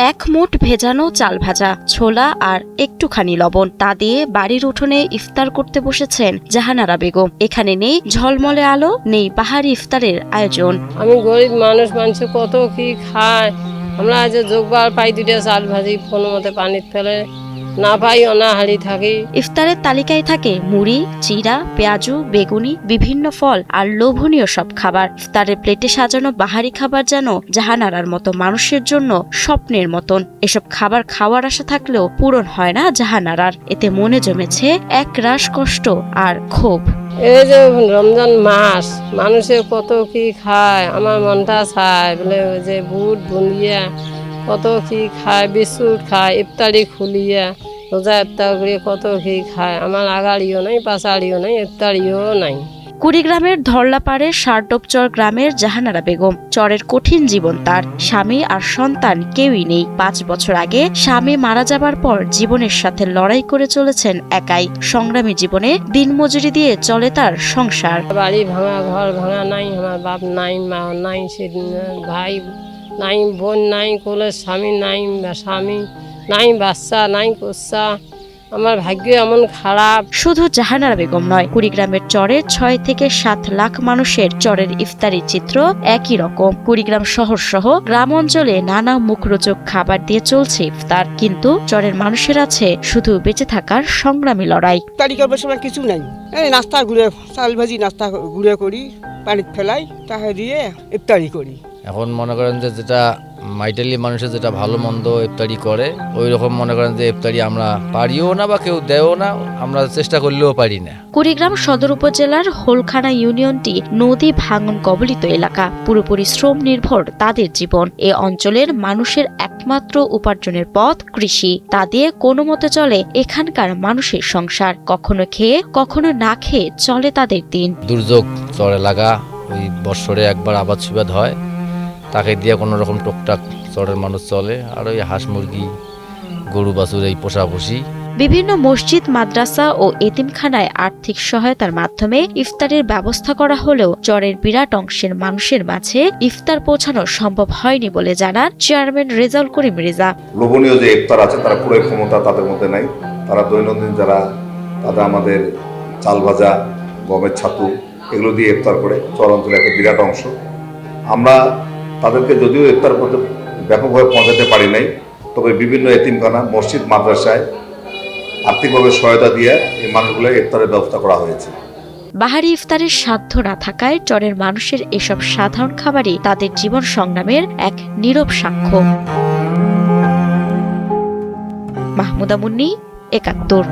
এক মুঠ ভেজানো চাল ভাজা, ছোলা আর একটুখানি লবণ, তা দিয়ে বাড়ির উঠোনে ইফতার করতে বসেছেন জাহানারা বেগম। এখানে নেই ঝলমলে আলো, নেই বাহারি ইফতারের আয়োজন। আমি গরিব মানুষ কত কি খায়। আমরা আজ যোগবার পাই 2টা চাল ভাজি, কোনো মতে পানির ফেলে না পাই অনাহারি থাকি। ইফতারের তালিকায় থাকে মুড়ি, চিড়া, পেঁয়াজু, বেগুনি, বিভিন্ন ফল আর লোভনীয় সব খাবার। ইফতারের প্লেটে সাজানো বাহারি খাবার যেন জাহানারার মতো মানুষের জন্য স্বপ্নের মতন। এসব খাবার খাওয়ার আশা থাকলেও পূরণ হয় না জাহানারার। এতে মনে জমেছে এক রাশ কষ্ট আর ক্ষোভ। এই যে রমজান মাস, মানুষে কত কি খায়, আমার মনটা চায় বলে যে বুট বুন্দিয়া কত কি খায়, বিস্কুট খায়, ইফতারি খুলিয়া রোজা ইফতার করে কত কি খায়। আমার আগাড়িও নাই, পাশাড়িও নাই, ইফতারিও নাই। কুড়িগ্রামের ধরলাপাড়ের সারডোপচর গ্রামের জাহানারা বেগম। চরের কঠিন জীবন তার। স্বামী আর সন্তান কেউই নেই। 5 বছর আগে স্বামী মারা যাবার পর জীবনের সাথে লড়াই করে চলেছেন একাই। সংগ্রামী জীবনে দিনমজুরি দিয়ে চলে তার সংসার। বাড়ি ভাঙা, ঘর ভাঙা নাই, আমার বাপ নাই, মা নাই, সে ভাই নাই, বোন নাই, কোলের স্বামী নাই, স্বামী নাই, বাচ্চা নাই, কোচ্চা। আমার ভাগ্য এমন খারাপ। শুধু জাহানারা বেগম নয়, কুড়িগ্রামের চরের 6 থেকে 7 লাখ মানুষের চরের ইফতারির চিত্র একই রকম। কুড়িগ্রাম শহর সহ গ্রাম অঞ্চলে নানা মুখরোচক খাবার দিয়ে চলছে ইফতার, কিন্তু চরের মানুষের আছে শুধু বেঁচে থাকার সংগ্রামী লড়াই। ইফতারি করবার সময় কিছু নাই, নাস্তা গুঁড়ে, চাল ভাজি নাস্তা গুঁড়ে করি, পানিত ফেলাই, তাহে দিয়ে ইফতারি করি। এখন মনে করেন যে যেটা মাইটালি মানুষের যেটা ভালো মন্দ ইফতারি করে, ওই রকম মনে করেন যে ইফতারি আমরা পারিও না বা কেউ দেয়ও না, আমরা চেষ্টা করলেও পারি না। কুড়িগ্রাম সদর উপজেলার হোলখানা ইউনিয়নটি নদী ভাঙন কবলিত এলাকা। পুরোপুরি শ্রম নির্ভর তাদের জীবন। এ অঞ্চলের মানুষের একমাত্র উপার্জনের পথ কৃষি। তা দিয়ে কোনো মতে চলে এখানকার মানুষের সংসার। কখনো খেয়ে কখনো না খেয়ে চলে তাদের দিন। দুর্যোগ চরে লাগা, ওই বৎসরে একবার আবাদ সুবাদ হয়, তাকে দিয়ে কোনো রকম টুকটাক চরের মানুষ চলে। আর ওই হাঁস মুরগি, গরু বাছুর এই পোষাপুষি। বিভিন্ন মসজিদ, মাদ্রাসা ও এতিমখানায় আর্থিক সহায়তার মাধ্যমে ইফতারের ব্যবস্থা করা হলেও চরের বিরাট অংশের মানুষের মাঝে ইফতার পৌঁছানো সম্ভব হয়নি বলে জানান চেয়ারম্যান রেজাউল করিম রেজা। লোভনীয় যে ইফতার আছে তারা পুরো ক্ষমতা তাদের মধ্যে নাই। তারা দৈনন্দিন যারা তাদের আমাদের চাল ভাজা, গমের ছাতু এগুলো দিয়ে ইফতার করে চর অঞ্চলে একটা বিরাট অংশ। আমরা তাদেরকে যদিও ইফতার করতে ব্যাপকভাবে পৌঁছাতে পারি নাই, তবে বিভিন্ন এতিমখানা, মসজিদ, মাদ্রাসায় আর্থিকভাবে সহায়তা দিয়ে এই মানুষগুলো ইফতারের ব্যবস্থা করা হয়েছে। বাহারি ইফতারের সাধ্য না থাকায় চরের মানুষের এসব সাধারণ খাবারই তাদের জীবন সংগ্রামের এক নীরব সাক্ষ্য। মাহমুদা মুন্নি, ৭১।